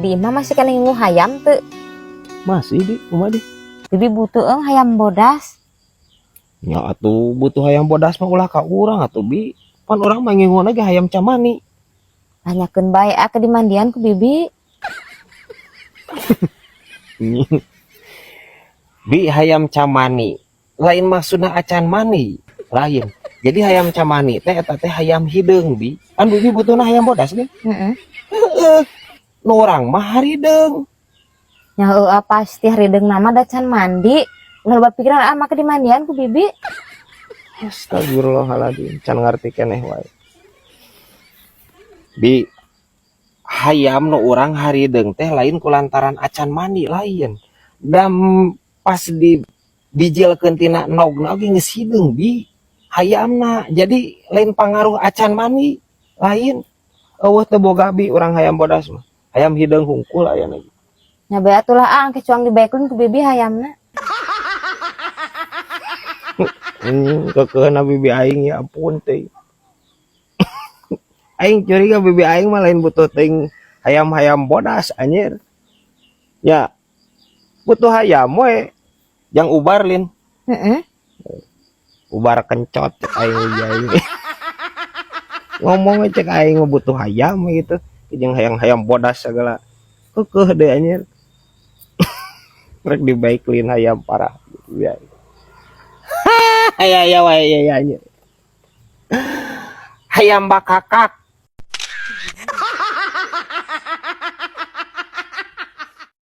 Di imah masih kena ngingu hayam tuh. Masih di rumah di. Bibi butuh hayam bodas. Ya atuh butuh hayam bodas mah ulah ka urang atuh bi. Pan orang mah ngingun lagi hayam camani. Tanyakeun bae ke di mandian ku bibi. Bi hayam camani. Lain maksudna acan mani. Lain. Jadi hayam camani teh eta teh hayam hideung bi. Kan bibi butuhna hayam bodas nih. Heeh. Nu urang mah harideung. Nya pasti harideung nama da can mandi. Ulah loba pikiran ke di mandian ku bibi. Astagfirullahaladzim. Can ngarti keneh wae. Bi hayam nu urang harideung teh lain kulantaran acan mandi lain. Dan pas di dijelkeun tina nogna oge geus hideung bi hayamna. Jadi lain pangaruh acan mandi lain. Eueuh teu boga bi urang hayam bodas mah. Hayam hideung hungkul aya lagi. Nya bae atulah angke cuang dibaekeun ku bibi hayamna. Kekeuna bibi aing ya ampun teh. Aing curiga bibi aing mah lain butuh ting hayam-hayam bodas anjir. Ya butuh hayam we. Yang ubar lin. Heeh. Ubar kencot aing aing. Ngomong cek aing mah butuh hayam gitu. Jeung hayam-hayam bodas segala. Kekeh deh anjir. Rek dibaiklin hayam parah bibi aing. Aya wae ya anjir. Hayam bakakak.